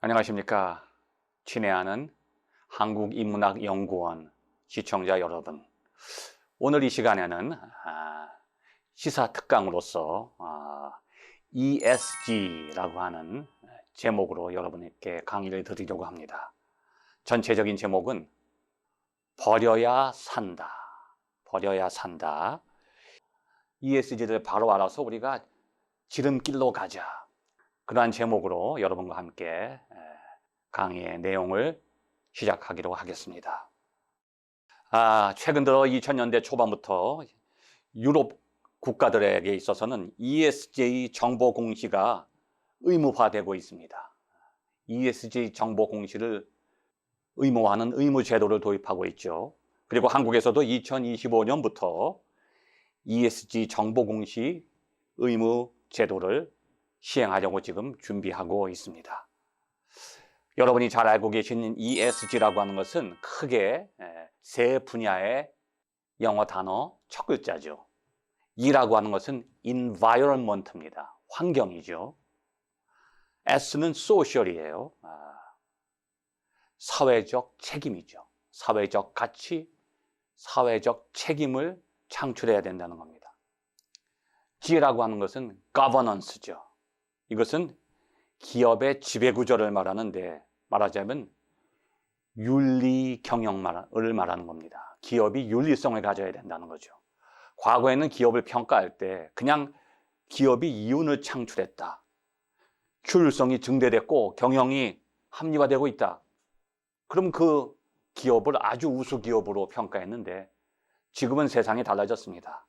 안녕하십니까. 친애하는 한국인문학연구원 시청자 여러분. 오늘 이 시간에는 시사 특강으로서 ESG라고 하는 제목으로 여러분께 강의를 드리려고 합니다. 전체적인 제목은 버려야 산다. 버려야 산다. ESG를 바로 알아서 우리가 지름길로 가자. 그러한 제목으로 여러분과 함께 강의의 내용을 시작하기로 하겠습니다. 최근 들어 2000년대 초반부터 유럽 국가들에게 있어서는 ESG 정보 공시가 의무화되고 있습니다. ESG 정보 공시를 의무화하는 의무 제도를 도입하고 있죠. 그리고 한국에서도 2025년부터 ESG 정보 공시 의무 제도를 시행하려고 지금 준비하고 있습니다. 여러분이 잘 알고 계신 ESG라고 하는 것은 크게 세 분야의 영어 단어 첫 글자죠. E라고 하는 것은 environment입니다. 환경이죠. S는 social이에요. 사회적 책임이죠. 사회적 가치, 사회적 책임을 창출해야 된다는 겁니다. G라고 하는 것은 governance죠. 이것은 기업의 지배구조를 말하자면 윤리 경영을 말하는 겁니다. 기업이 윤리성을 가져야 된다는 거죠. 과거에는 기업을 평가할 때 그냥 기업이 이윤을 창출했다. 효율성이 증대됐고 경영이 합리화되고 있다. 그럼 그 기업을 아주 우수 기업으로 평가했는데 지금은 세상이 달라졌습니다.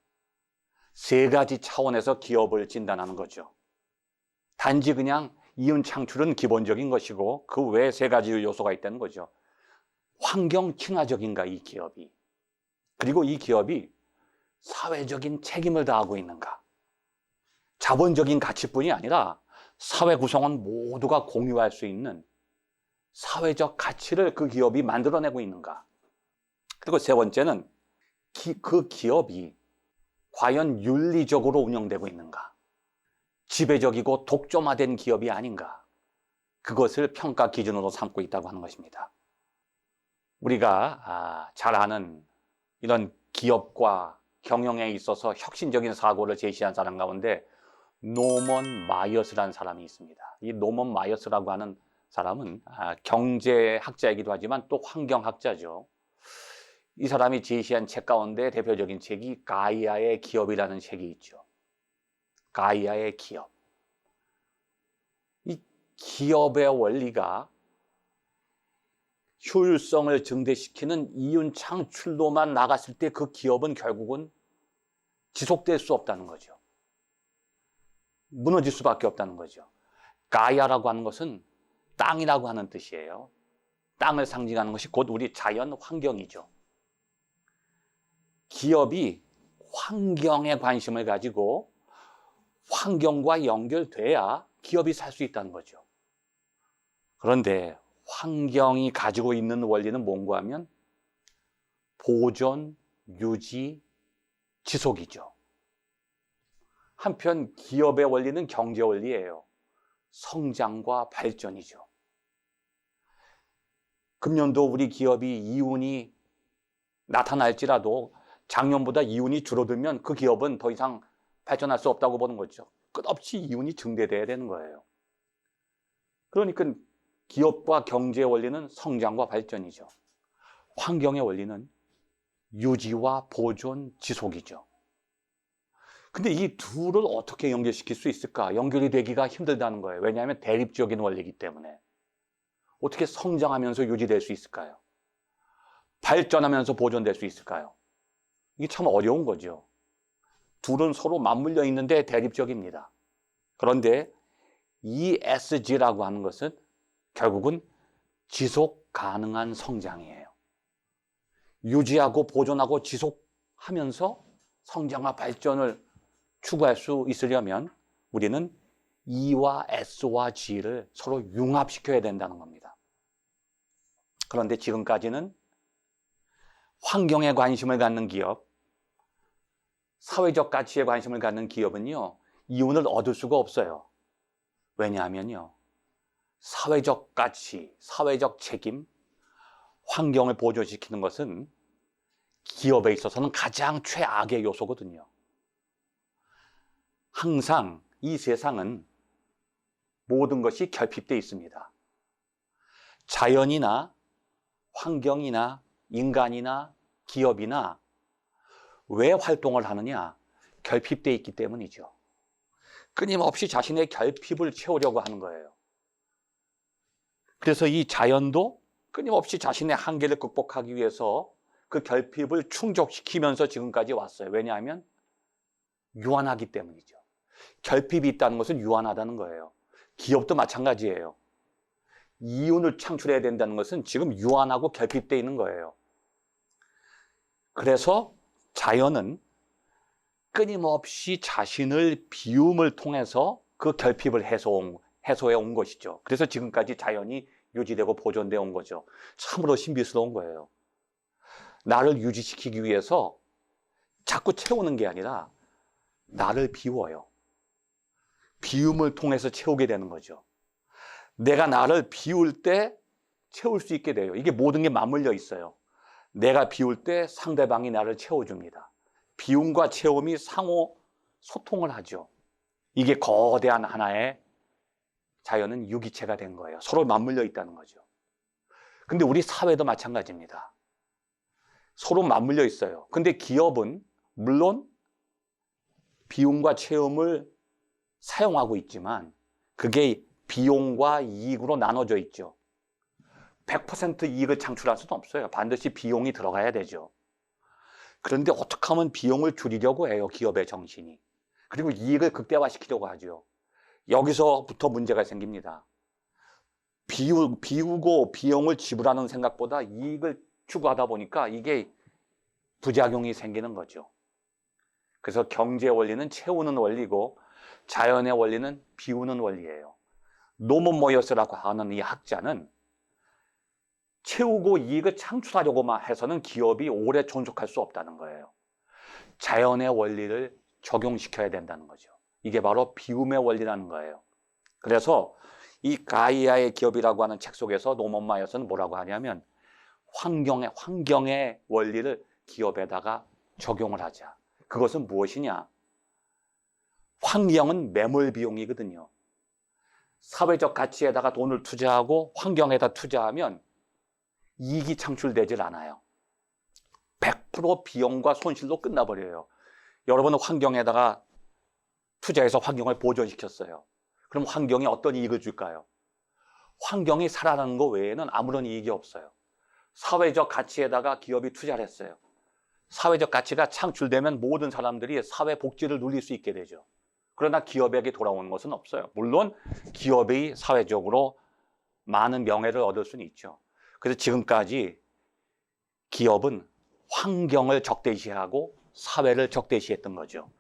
세 가지 차원에서 기업을 진단하는 거죠. 단지 그냥 이윤 창출은 기본적인 것이고 그 외에 세 가지 요소가 있다는 거죠. 환경 친화적인가 이 기업이. 그리고 이 기업이 사회적인 책임을 다하고 있는가. 자본적인 가치뿐이 아니라 사회 구성원 모두가 공유할 수 있는 사회적 가치를 그 기업이 만들어내고 있는가. 그리고 세 번째는 그 기업이 과연 윤리적으로 운영되고 있는가. 지배적이고 독점화된 기업이 아닌가. 그것을 평가 기준으로 삼고 있다고 하는 것입니다. 우리가 잘 아는 이런 기업과 경영에 있어서 혁신적인 사고를 제시한 사람 가운데 노먼 마이어스라는 사람이 있습니다. 이 노먼 마이어스라고 하는 사람은 경제학자이기도 하지만 또 환경학자죠. 이 사람이 제시한 책 가운데 대표적인 책이 가이아의 기업이라는 책이 있죠. 가이아의 기업. 이 기업의 원리가 효율성을 증대시키는 이윤 창출로만 나갔을 때 그 기업은 결국은 지속될 수 없다는 거죠. 무너질 수밖에 없다는 거죠. 가이아라고 하는 것은 땅이라고 하는 뜻이에요. 땅을 상징하는 것이 곧 우리 자연 환경이죠. 기업이 환경에 관심을 가지고 환경과 연결돼야 기업이 살 수 있다는 거죠. 그런데 환경이 가지고 있는 원리는 뭔가 하면 보존, 유지, 지속이죠. 한편 기업의 원리는 경제 원리예요. 성장과 발전이죠. 금년도 우리 기업이 이윤이 나타날지라도 작년보다 이윤이 줄어들면 그 기업은 더 이상 발전할 수 없다고 보는 거죠. 끝없이 이윤이 증대돼야 되는 거예요. 그러니까 기업과 경제의 원리는 성장과 발전이죠. 환경의 원리는 유지와 보존, 지속이죠. 근데 이 둘을 어떻게 연결시킬 수 있을까? 연결이 되기가 힘들다는 거예요. 왜냐하면 대립적인 원리이기 때문에. 어떻게 성장하면서 유지될 수 있을까요? 발전하면서 보존될 수 있을까요? 이게 참 어려운 거죠. 둘은 서로 맞물려 있는데 대립적입니다. 그런데 ESG라고 하는 것은 결국은 지속 가능한 성장이에요. 유지하고 보존하고 지속하면서 성장과 발전을 추구할 수 있으려면 우리는 E와 S와 G를 서로 융합시켜야 된다는 겁니다. 그런데 지금까지는 환경에 관심을 갖는 기업, 사회적 가치에 관심을 갖는 기업은요, 이윤을 얻을 수가 없어요. 왜냐하면요, 사회적 가치, 사회적 책임, 환경을 보존시키는 것은 기업에 있어서는 가장 최악의 요소거든요. 항상 이 세상은 모든 것이 결핍되어 있습니다. 자연이나 환경이나 인간이나 기업이나 왜 활동을 하느냐? 결핍되어 있기 때문이죠. 끊임없이 자신의 결핍을 채우려고 하는 거예요. 그래서 이 자연도 끊임없이 자신의 한계를 극복하기 위해서 그 결핍을 충족시키면서 지금까지 왔어요. 왜냐하면 유한하기 때문이죠. 결핍이 있다는 것은 유한하다는 거예요. 기업도 마찬가지예요. 이윤을 창출해야 된다는 것은 지금 유한하고 결핍되어 있는 거예요. 그래서 자연은 끊임없이 자신을 비움을 통해서 그 결핍을 해소해 온 것이죠. 그래서 지금까지 자연이 유지되고 보존되어 온 거죠. 참으로 신비스러운 거예요. 나를 유지시키기 위해서 자꾸 채우는 게 아니라 나를 비워요. 비움을 통해서 채우게 되는 거죠. 내가 나를 비울 때 채울 수 있게 돼요. 이게 모든 게 맞물려 있어요. 내가 비울 때 상대방이 나를 채워줍니다. 비움과 채움이 상호 소통을 하죠. 이게 거대한 하나의 자연은 유기체가 된 거예요. 서로 맞물려 있다는 거죠. 근데 우리 사회도 마찬가지입니다. 서로 맞물려 있어요. 근데 기업은 물론 비용과 채움을 사용하고 있지만 그게 비용과 이익으로 나눠져 있죠. 100% 이익을 창출할 수는 없어요. 반드시 비용이 들어가야 되죠. 그런데 어떻게 하면 비용을 줄이려고 해요, 기업의 정신이. 그리고 이익을 극대화시키려고 하죠. 여기서부터 문제가 생깁니다. 비우고 비용을 지불하는 생각보다 이익을 추구하다 보니까 이게 부작용이 생기는 거죠. 그래서 경제 원리는 채우는 원리고 자연의 원리는 비우는 원리예요. 노먼 모이어스라고 하는 이 학자는 채우고 이익을 창출하려고만 해서는 기업이 오래 존속할 수 없다는 거예요. 자연의 원리를 적용시켜야 된다는 거죠. 이게 바로 비움의 원리라는 거예요. 그래서 이 가이아의 기업이라고 하는 책 속에서 노먼 마이어스는 뭐라고 하냐면 환경의 원리를 기업에다가 적용을 하자. 그것은 무엇이냐? 환경은 매몰 비용이거든요. 사회적 가치에다가 돈을 투자하고 환경에다 투자하면 이익이 창출되질 않아요. 100% 비용과 손실로 끝나버려요. 여러분은 환경에다가 투자해서 환경을 보존시켰어요. 그럼 환경이 어떤 이익을 줄까요? 환경이 살아나는 것 외에는 아무런 이익이 없어요. 사회적 가치에다가 기업이 투자를 했어요. 사회적 가치가 창출되면 모든 사람들이 사회 복지를 누릴 수 있게 되죠. 그러나 기업에게 돌아오는 것은 없어요. 물론 기업이 사회적으로 많은 명예를 얻을 수는 있죠. 그래서 지금까지 기업은 환경을 적대시하고 사회를 적대시했던 거죠.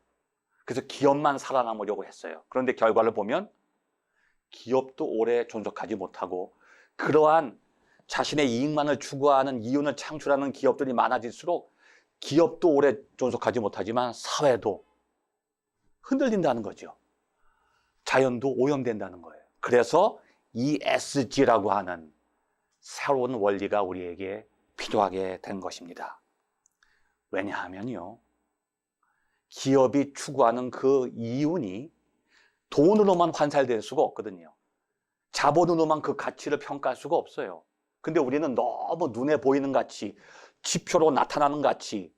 그래서 기업만 살아남으려고 했어요. 그런데 결과를 보면 기업도 오래 존속하지 못하고 그러한 자신의 이익만을 추구하는 이윤을 창출하는 기업들이 많아질수록 기업도 오래 존속하지 못하지만 사회도 흔들린다는 거죠. 자연도 오염된다는 거예요. 그래서 ESG라고 하는 새로운 원리가 우리에게 필요하게 된 것입니다. 왜냐하면요, 기업이 추구하는 그 이윤이 돈으로만 환산될 수가 없거든요. 자본으로만 그 가치를 평가할 수가 없어요. 근데 우리는 너무 눈에 보이는 가치, 지표로 나타나는 가치,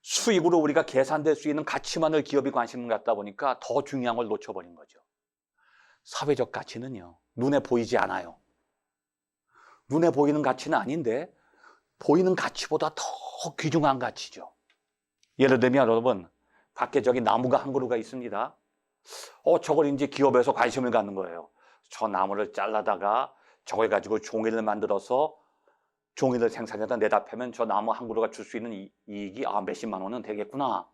수익으로 우리가 계산될 수 있는 가치만을 기업이 관심을 갖다 보니까 더 중요한 걸 놓쳐버린 거죠. 사회적 가치는요, 눈에 보이지 않아요. 눈에 보이는 가치는 아닌데 보이는 가치보다 더 귀중한 가치죠. 예를 들면 여러분, 밖에 저기 나무가 한 그루가 있습니다. 저걸 이제 기업에서 관심을 갖는 거예요. 저 나무를 잘라다가 저걸 가지고 종이를 만들어서 종이를 생산해다 내다 패면 저 나무 한 그루가 줄 수 있는 이익이 몇십만 원은 되겠구나.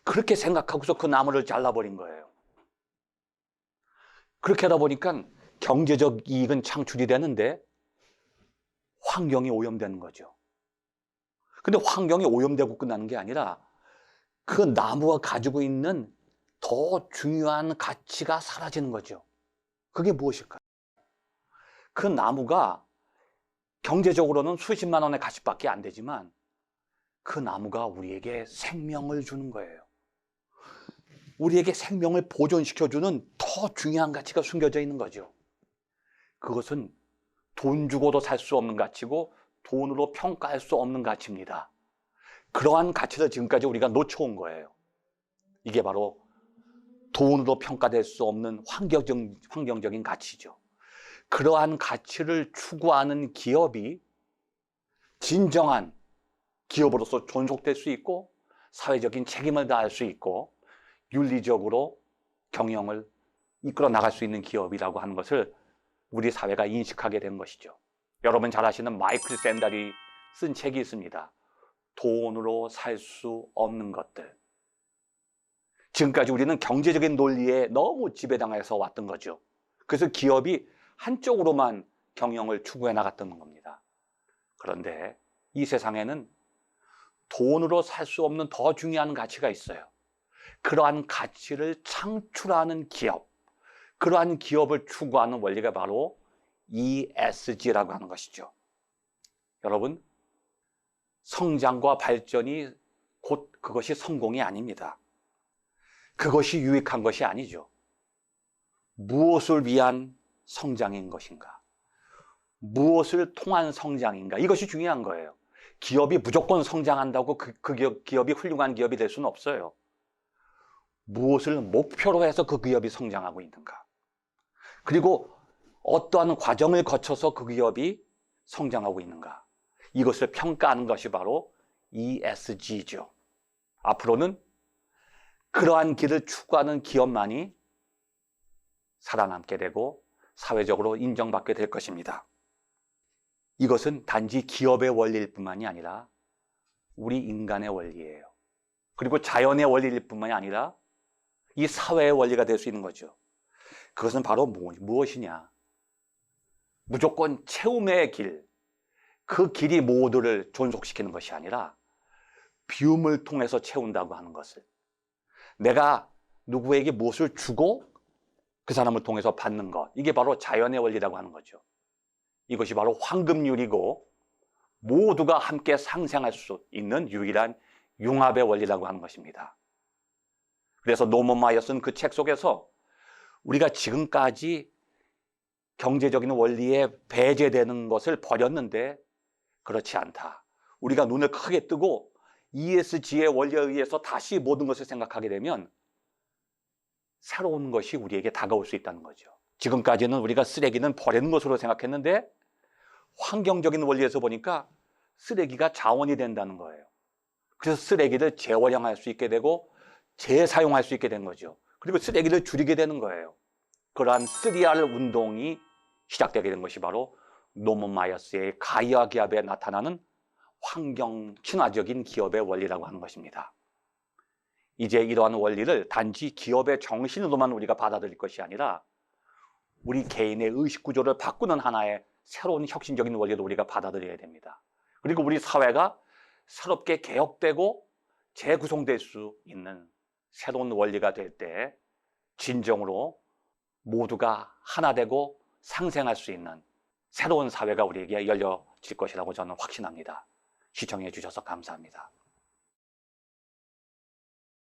그렇게 생각하고서 그 나무를 잘라버린 거예요. 그렇게 하다 보니까 경제적 이익은 창출이 되는데 환경이 오염되는 거죠. 근데 환경이 오염되고 끝나는 게 아니라 그 나무가 가지고 있는 더 중요한 가치가 사라지는 거죠. 그게 무엇일까요? 그 나무가 경제적으로는 수십만 원의 가치밖에 안 되지만 그 나무가 우리에게 생명을 주는 거예요. 우리에게 생명을 보존시켜주는 더 중요한 가치가 숨겨져 있는 거죠. 그것은 돈 주고도 살 수 없는 가치고 돈으로 평가할 수 없는 가치입니다. 그러한 가치를 지금까지 우리가 놓쳐온 거예요. 이게 바로 돈으로 평가될 수 없는 환경적인 가치죠. 그러한 가치를 추구하는 기업이 진정한 기업으로서 존속될 수 있고 사회적인 책임을 다할 수 있고 윤리적으로 경영을 이끌어 나갈 수 있는 기업이라고 하는 것을 우리 사회가 인식하게 된 것이죠. 여러분 잘 아시는 마이클 샌델이 쓴 책이 있습니다. 돈으로 살 수 없는 것들. 지금까지 우리는 경제적인 논리에 너무 지배당해서 왔던 거죠. 그래서 기업이 한쪽으로만 경영을 추구해 나갔던 겁니다. 그런데 이 세상에는 돈으로 살 수 없는 더 중요한 가치가 있어요. 그러한 가치를 창출하는 기업, 그러한 기업을 추구하는 원리가 바로 ESG라고 하는 것이죠. 여러분, 성장과 발전이 곧 그것이 성공이 아닙니다. 그것이 유익한 것이 아니죠. 무엇을 위한 성장인 것인가? 무엇을 통한 성장인가? 이것이 중요한 거예요. 기업이 무조건 성장한다고 그 기업이 훌륭한 기업이 될 수는 없어요. 무엇을 목표로 해서 그 기업이 성장하고 있는가? 그리고 어떠한 과정을 거쳐서 그 기업이 성장하고 있는가? 이것을 평가하는 것이 바로 ESG죠. 앞으로는 그러한 길을 추구하는 기업만이 살아남게 되고 사회적으로 인정받게 될 것입니다. 이것은 단지 기업의 원리일 뿐만이 아니라 우리 인간의 원리예요. 그리고 자연의 원리일 뿐만이 아니라 이 사회의 원리가 될 수 있는 거죠. 그것은 바로 무엇이냐? 무조건 채움의 길, 그 길이 모두를 존속시키는 것이 아니라 비움을 통해서 채운다고 하는 것을, 내가 누구에게 무엇을 주고 그 사람을 통해서 받는 것, 이게 바로 자연의 원리라고 하는 거죠. 이것이 바로 황금률이고 모두가 함께 상생할 수 있는 유일한 융합의 원리라고 하는 것입니다. 그래서 노먼 마이어스는 그 책 속에서 우리가 지금까지 경제적인 원리에 배제되는 것을 버렸는데 그렇지 않다. 우리가 눈을 크게 뜨고 ESG의 원리에 의해서 다시 모든 것을 생각하게 되면 새로운 것이 우리에게 다가올 수 있다는 거죠. 지금까지는 우리가 쓰레기는 버리는 것으로 생각했는데 환경적인 원리에서 보니까 쓰레기가 자원이 된다는 거예요. 그래서 쓰레기를 재활용할 수 있게 되고 재사용할 수 있게 된 거죠. 그리고 쓰레기를 줄이게 되는 거예요. 그러한 3R 운동이 시작되게 된 것이 바로 노먼 마이어스의 가이아 기업에 나타나는 환경 친화적인 기업의 원리라고 하는 것입니다. 이제 이러한 원리를 단지 기업의 정신으로만 우리가 받아들일 것이 아니라 우리 개인의 의식 구조를 바꾸는 하나의 새로운 혁신적인 원리도 우리가 받아들여야 됩니다. 그리고 우리 사회가 새롭게 개혁되고 재구성될 수 있는 새로운 원리가 될 때 진정으로 모두가 하나 되고 상생할 수 있는 새로운 사회가 우리에게 열려질 것이라고 저는 확신합니다. 시청해 주셔서 감사합니다.